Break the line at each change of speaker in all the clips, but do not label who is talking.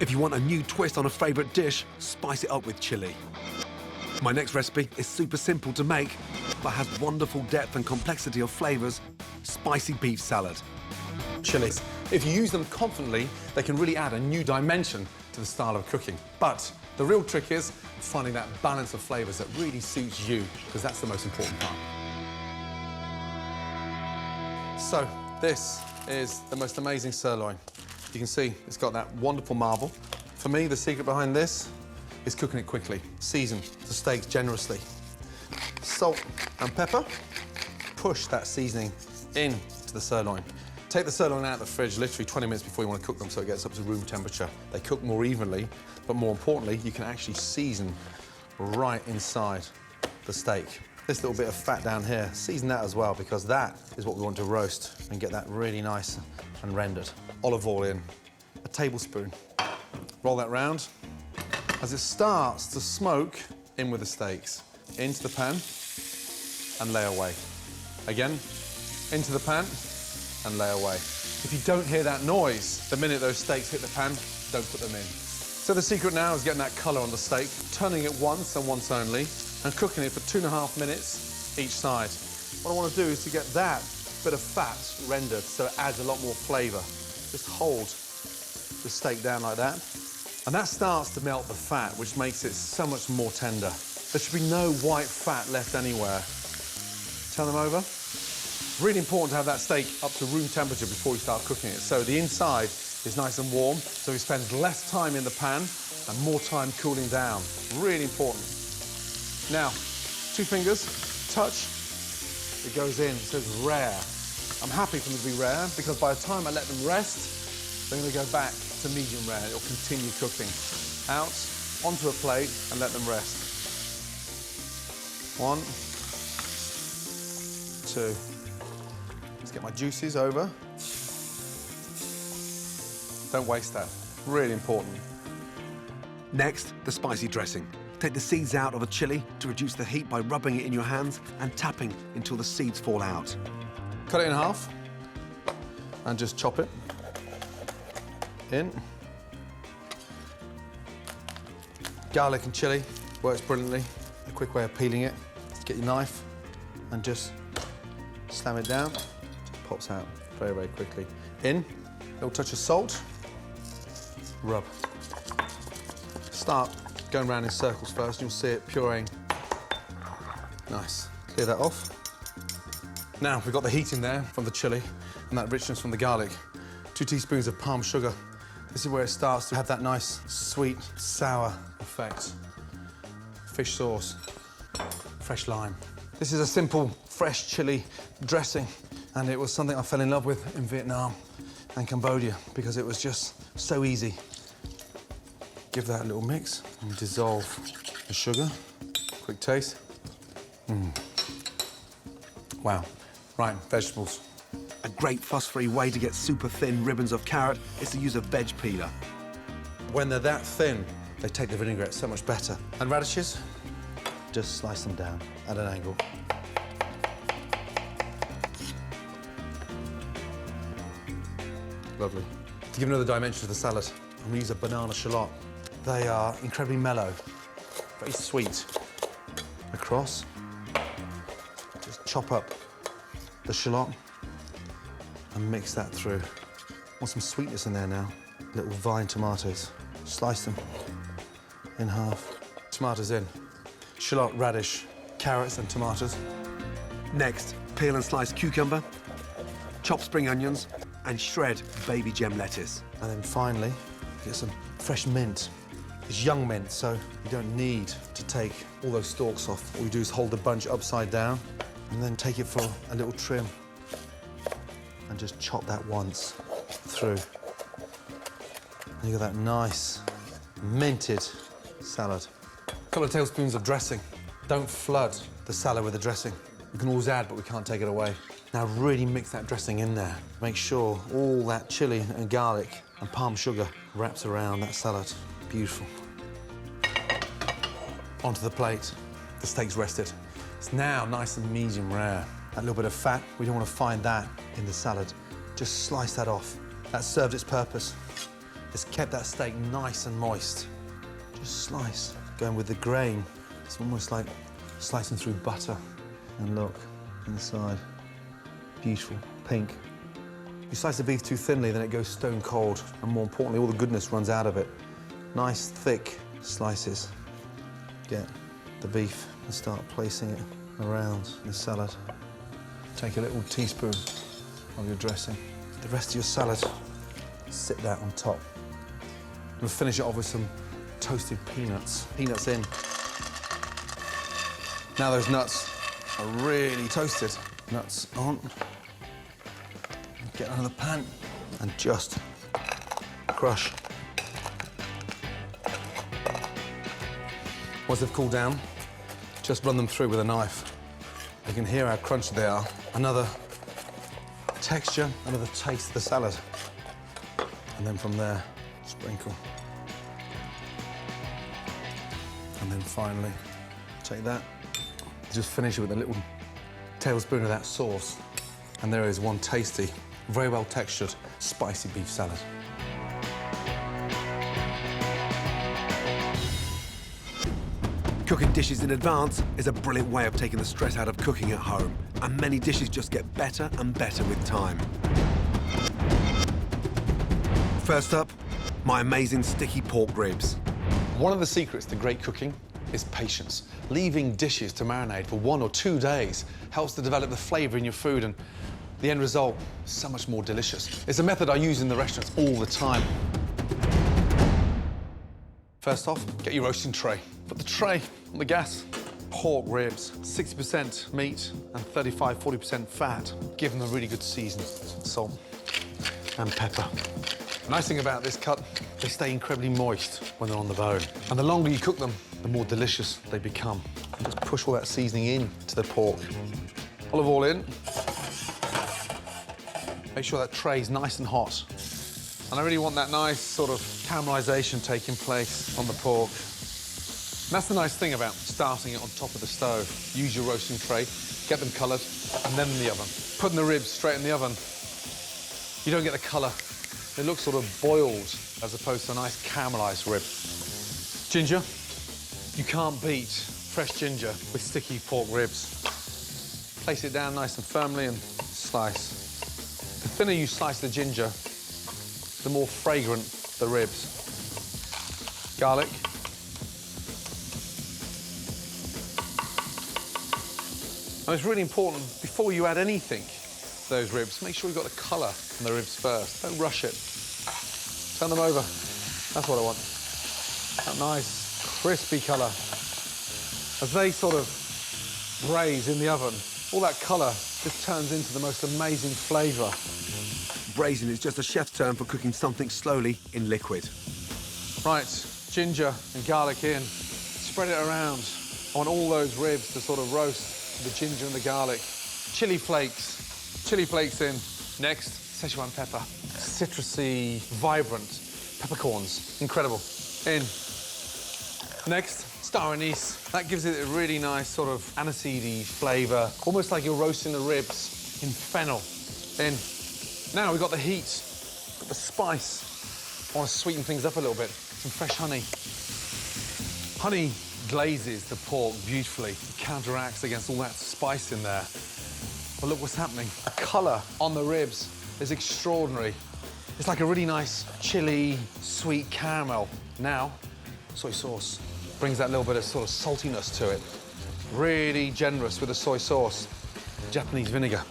If you want a new twist on a favourite dish, spice it up with chili. My next recipe is super simple to make, but has wonderful depth and complexity of flavours: spicy beef salad.
Chilies, if you use them confidently, they can really add a new dimension to the style of cooking. But the real trick is finding that balance of flavours that really suits you, because that's the most important part. So, this is the most amazing sirloin. You can see it's got that wonderful marble. For me, the secret behind this is cooking it quickly. Season the steaks generously. Salt and pepper. Push that seasoning into the sirloin. Take the sirloin out of the fridge literally 20 minutes before you want to cook them so it gets up to room temperature. They cook more evenly, but more importantly, you can actually season right inside the steak. This little bit of fat down here, season that as well, because that is what we want to roast and get that really nice and rendered. Olive oil in, a tablespoon. Roll that round. As it starts to smoke, in with the steaks. Into the pan and lay away. Again, into the pan and lay away. If you don't hear that noise, the minute those steaks hit the pan, don't put them in. So the secret now is getting that colour on the steak, turning it once and once only, and cooking it for 2.5 minutes each side. What I want to do is to get that bit of fat rendered so it adds a lot more flavour. Just hold the steak down like that. And that starts to melt the fat, which makes it so much more tender. There should be no white fat left anywhere. Turn them over. Really important to have that steak up to room temperature before you start cooking it. So the inside is nice and warm, so it spends less time in the pan and more time cooling down. Really important. Now, 2 fingers, touch, it goes in. It says rare. I'm happy for them to be rare because by the time I let them rest, they're going to go back to medium rare. It'll continue cooking. Out, onto a plate and let them rest. 1, 2. Let's get my juices over. Don't waste that. Really important.
Next, the spicy dressing. Take the seeds out of a chili to reduce the heat by rubbing it in your hands and tapping until the seeds fall out.
Cut it in half and just chop it in. Garlic and chili works brilliantly. A quick way of peeling it. Just get your knife and just slam it down. Just pops out very, very quickly. In, a little touch of salt. Rub. Start going around in circles first. You'll see it pureeing. Nice. Clear that off. Now, we've got the heat in there from the chili and that richness from the garlic. 2 teaspoons of palm sugar. This is where it starts to have that nice, sweet, sour effect. Fish sauce, fresh lime. This is a simple, fresh chili dressing, and it was something I fell in love with in Vietnam and Cambodia because it was just so easy. Give that a little mix and dissolve the sugar. Quick taste. Wow. Right, vegetables.
A great fuss-free way to get super thin ribbons of carrot is to use a veg peeler.
When they're that thin, they take the vinaigrette so much better. And radishes, just slice them down at an angle. Lovely. To give another dimension to the salad, I'm going to use a banana shallot. They are incredibly mellow, very sweet. Across, just chop up the shallot and mix that through. Want some sweetness in there now. Little vine tomatoes. Slice them in half. Tomatoes in. Shallot, radish, carrots and tomatoes.
Next, peel and slice cucumber, chop spring onions, and shred baby gem lettuce.
And then finally, get some fresh mint. It's young mint, so you don't need to take all those stalks off. All you do is hold the bunch upside down and then take it for a little trim and just chop that once through. And you got that nice minted salad. A couple of tablespoons of dressing. Don't flood the salad with the dressing. We can always add, but we can't take it away. Now really mix that dressing in there. Make sure all that chili and garlic and palm sugar wraps around that salad. Beautiful. Onto the plate. The steak's rested. It's now nice and medium rare. That little bit of fat, we don't want to find that in the salad. Just slice that off. That served its purpose. It's kept that steak nice and moist. Just slice. Going with the grain. It's almost like slicing through butter. And look, inside. Beautiful, pink. You slice the beef too thinly, then it goes stone cold. And more importantly, all the goodness runs out of it. Nice, thick slices. Get the beef and start placing it around the salad. Take a little teaspoon of your dressing. The rest of your salad, sit that on top. And finish it off with some toasted peanuts. Peanuts in. Now those nuts are really toasted. Nuts on. Get out of the pan and just crush. Once they've cooled down, just run them through with a knife. You can hear how crunchy they are. Another texture, another taste of the salad. And then from there, sprinkle. And then finally, take that, just finish it with a little tablespoon of that sauce. And there is one tasty, very well textured, spicy beef salad.
Cooking dishes in advance is a brilliant way of taking the stress out of cooking at home, and many dishes just get better and better with time. First up, my amazing sticky pork ribs.
One of the secrets to great cooking is patience. Leaving dishes to marinate for 1 or 2 days helps to develop the flavour in your food, and the end result is so much more delicious. It's a method I use in the restaurants all the time. First off, get your roasting tray. Put the tray on the gas. Pork ribs, 60% meat and 35–40% fat. Give them a really good season. Salt and pepper. The nice thing about this cut, they stay incredibly moist when they're on the bone. And the longer you cook them, the more delicious they become. Just push all that seasoning in to the pork. Olive oil in. Make sure that tray's nice and hot. And I really want that nice sort of caramelisation taking place on the pork. And that's the nice thing about starting it on top of the stove. Use your roasting tray, get them coloured, and then in the oven. Putting the ribs straight in the oven, you don't get the colour. It looks sort of boiled as opposed to a nice caramelised rib. Ginger. You can't beat fresh ginger with sticky pork ribs. Place it down nice and firmly and slice. The thinner you slice the ginger, the more fragrant the ribs. Garlic. And it's really important, before you add anything to those ribs, make sure you've got the colour on the ribs first. Don't rush it. Turn them over. That's what I want. That nice, crispy colour. As they sort of braise in the oven, all that colour just turns into the most amazing flavour.
Braising is just a chef's term for cooking something slowly in liquid.
Right, ginger and garlic in. Spread it around. I want all those ribs to sort of roast the ginger and the garlic. Chili flakes in. Next, Szechuan pepper. Citrusy, vibrant peppercorns. Incredible. In. Next, star anise. That gives it a really nice sort of aniseedy flavour, almost like you're roasting the ribs in fennel. In. Now we've got the heat, got the spice. I want to sweeten things up a little bit. Some fresh honey. Honey glazes the pork beautifully, counteracts against all that spice in there. But look what's happening. The colour on the ribs is extraordinary. It's like a really nice chili, sweet caramel. Now, soy sauce brings that little bit of sort of saltiness to it. Really generous with the soy sauce. Japanese vinegar.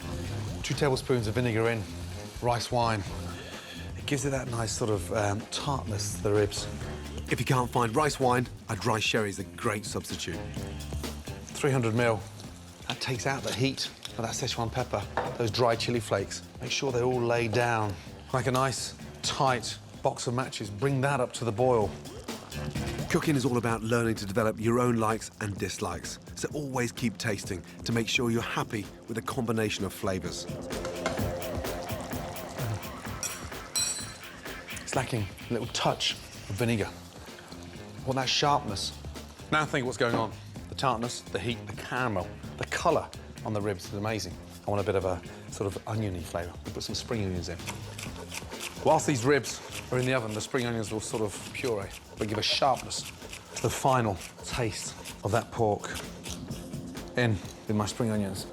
2 tablespoons of vinegar in. Rice wine. It gives it that nice sort of tartness to the ribs.
If you can't find rice wine, a dry sherry is a great substitute.
300 ml. That takes out the heat of that Szechuan pepper, those dry chili flakes. Make sure they're all laid down like a nice, tight box of matches. Bring that up to the boil.
Cooking is all about learning to develop your own likes and dislikes, so always keep tasting to make sure you're happy with a combination of flavours.
It's lacking a little touch of vinegar. I want that sharpness. Now think what's going on. The tartness, the heat, the caramel, the colour on the ribs is amazing. I want a bit of a sort of oniony flavour. We'll put some spring onions in. Whilst these ribs are in the oven, the spring onions will sort of puree, but give a sharpness to the final taste of that pork. In with my spring onions.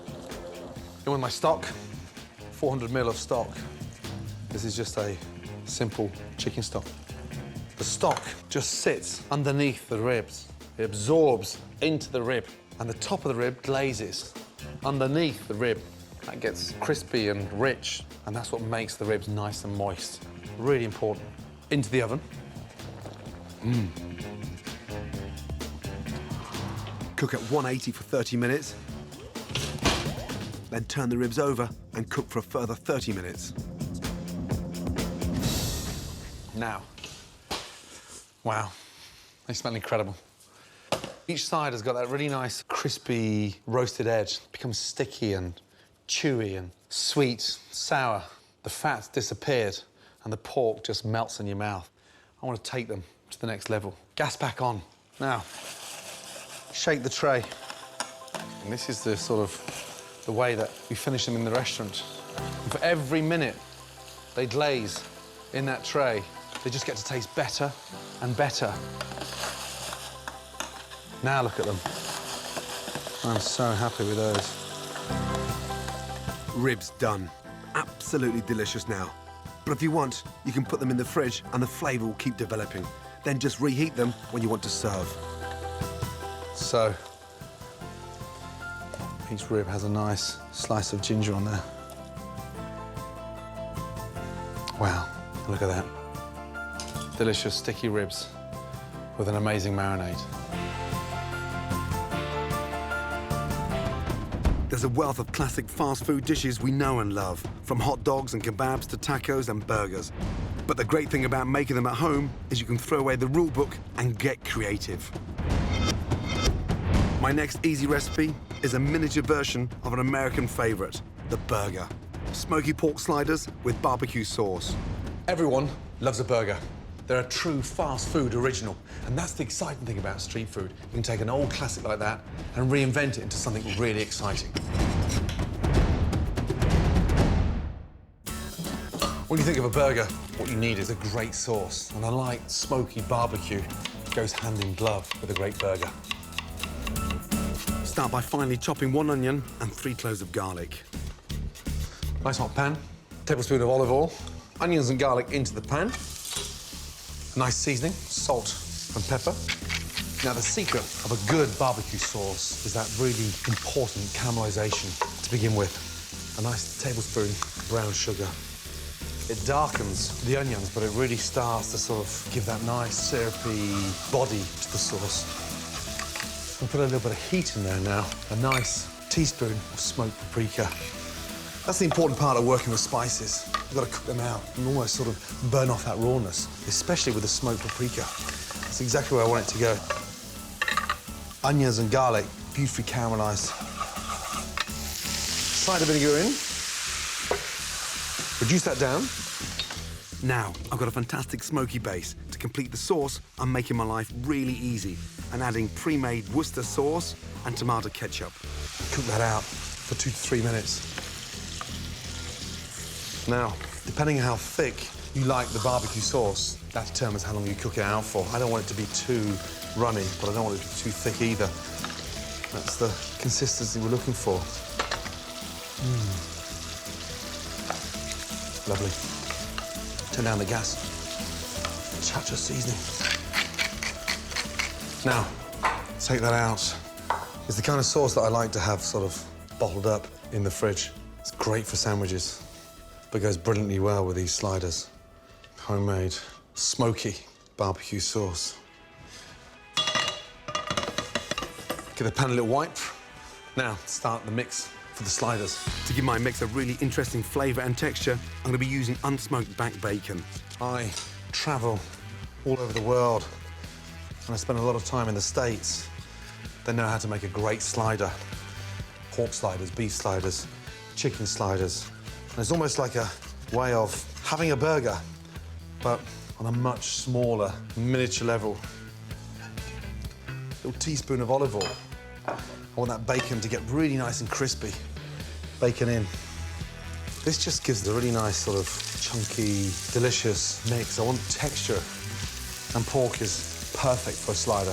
In with my stock, 400 ml of stock. This is just a simple chicken stock. The stock just sits underneath the ribs. It absorbs into the rib, and the top of the rib glazes underneath the rib. That gets crispy and rich, and that's what makes the ribs nice and moist. Really important. Into the oven.
Cook at 180 for 30 minutes. Then turn the ribs over and cook for a further 30 minutes.
Now, wow, they smell incredible. Each side has got that really nice, crispy, roasted edge. It becomes sticky and chewy and sweet, sour. The fat's disappeared and the pork just melts in your mouth. I want to take them to the next level. Gas back on. Now, shake the tray. And this is the sort of the way that we finish them in the restaurant. And for every minute they glaze in that tray, they just get to taste better and better. Now look at them. I'm so happy with those.
Ribs done. Absolutely delicious now. But if you want, you can put them in the fridge and the flavour will keep developing. Then just reheat them when you want to serve.
So, each rib has a nice slice of ginger on there. Wow, look at that. Delicious, sticky ribs with an amazing marinade.
There's a wealth of classic fast food dishes we know and love, from hot dogs and kebabs to tacos and burgers. But the great thing about making them at home is you can throw away the rule book and get creative. My next easy recipe is a miniature version of an American favorite, the burger. Smoky pork sliders with barbecue sauce.
Everyone loves a burger. They're a true fast food original. And that's the exciting thing about street food. You can take an old classic like that and reinvent it into something really exciting. When you think of a burger, what you need is a great sauce. And a light, smoky barbecue goes hand in glove with a great burger.
Start by finely chopping 1 onion and 3 cloves of garlic.
Nice hot pan, tablespoon of olive oil, onions and garlic into the pan. Nice seasoning, salt and pepper. Now, the secret of a good barbecue sauce is that really important caramelization to begin with. A nice tablespoon of brown sugar. It darkens the onions, but it really starts to sort of give that nice syrupy body to the sauce. We'll put a little bit of heat in there now. A nice teaspoon of smoked paprika. That's the important part of working with spices. You've got to cook them out and almost sort of burn off that rawness, especially with the smoked paprika. That's exactly where I want it to go. Onions and garlic, beautifully caramelized. Cider vinegar in. Reduce that down.
Now, I've got a fantastic smoky base. To complete the sauce, I'm making my life really easy and adding pre-made Worcester sauce and tomato ketchup.
Cook that out for 2 to 3 minutes. Now, depending on how thick you like the barbecue sauce, that determines how long you cook it out for. I don't want it to be too runny, but I don't want it to be too thick either. That's the consistency we're looking for. Lovely. Turn down the gas. Touch of seasoning. Now, take that out. It's the kind of sauce that I like to have sort of bottled up in the fridge. It's great for sandwiches, but goes brilliantly well with these sliders. Homemade, smoky barbecue sauce. Give the pan a little wipe. Now, start the mix for the sliders.
To give my mix a really interesting flavour and texture, I'm going to be using unsmoked back bacon.
I travel all over the world, and I spend a lot of time in the States. They know how to make a great slider. Pork sliders, beef sliders, chicken sliders. And it's almost like a way of having a burger, but on a much smaller, miniature level. Little teaspoon of olive oil. I want that bacon to get really nice and crispy. Bacon in. This just gives the really nice sort of chunky, delicious mix. I want texture, and pork is perfect for a slider.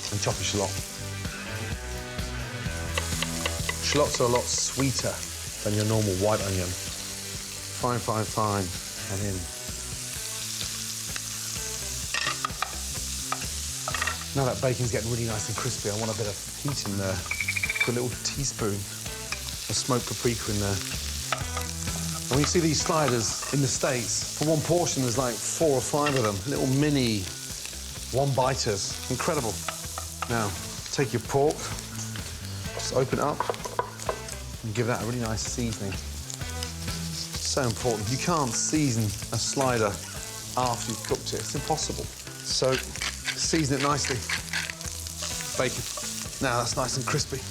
And chop your shallot. Shallots are a lot sweeter than your normal white onion. Fine, fine, fine, and in. Now that bacon's getting really nice and crispy, I want a bit of heat in there. Put a little teaspoon of smoked paprika in there. And when you see these sliders in the States, for one portion there's like 4 or 5 of them, little mini one-biters. Incredible. Now, take your pork, just open it up, and give that a really nice seasoning. So important. You can't season a slider after you've cooked it. It's impossible. So, season it nicely. Bacon. Now that's nice and crispy.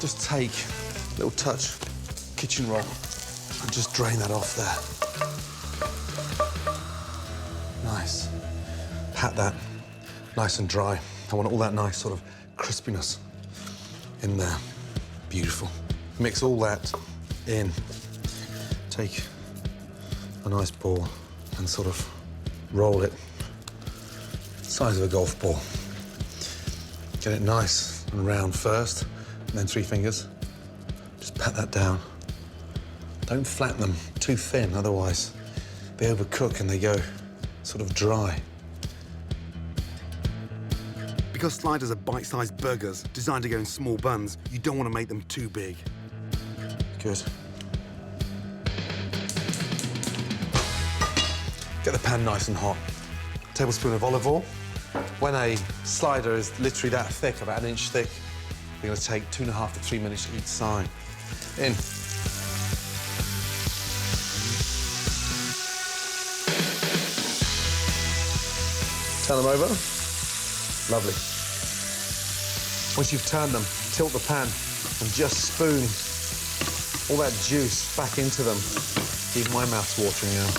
Just take a little touch kitchen roll and just drain that off there. Nice. Pat that nice and dry. I want all that nice sort of crispiness in there. Beautiful. Mix all that in. Take a nice ball and sort of roll it size of a golf ball. Get it nice and round first, and then 3 fingers. Just pat that down. Don't flatten them too thin, otherwise they overcook and they go sort of dry.
Because sliders are bite-sized burgers designed to go in small buns, you don't want to make them too big.
Good. Get the pan nice and hot. A tablespoon of olive oil. When a slider is literally that thick, about 1 inch thick, you're going to take 2.5 to 3 minutes each side. In. Turn them over. Lovely. Once you've turned them, tilt the pan and just spoon all that juice back into them. Even my mouth's watering now.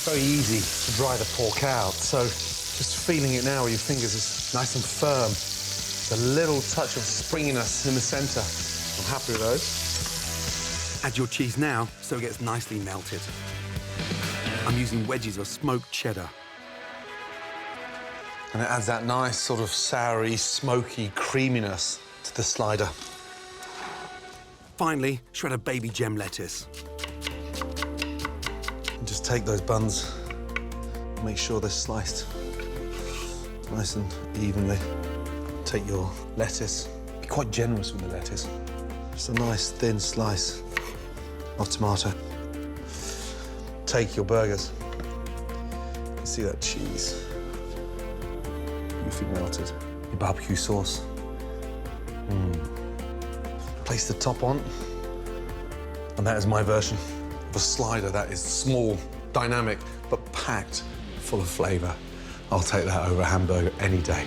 Very easy to dry the pork out, so just feeling it now with your fingers is nice and firm. There's a little touch of springiness in the centre. I'm happy with those.
Add your cheese now so it gets nicely melted. I'm using wedges of smoked cheddar.
And it adds that nice sort of soury, smoky creaminess to the slider.
Finally, shred a baby gem lettuce.
And just take those buns, make sure they're sliced nice and evenly. Take your lettuce. Be quite generous with the lettuce. Just a nice thin slice of tomato. Take your burgers. You can see that cheese. Beautifully melted. Your barbecue sauce. Place the top on. And that is my version of a slider that is small, dynamic, but packed full of flavour. I'll take that over a hamburger any day.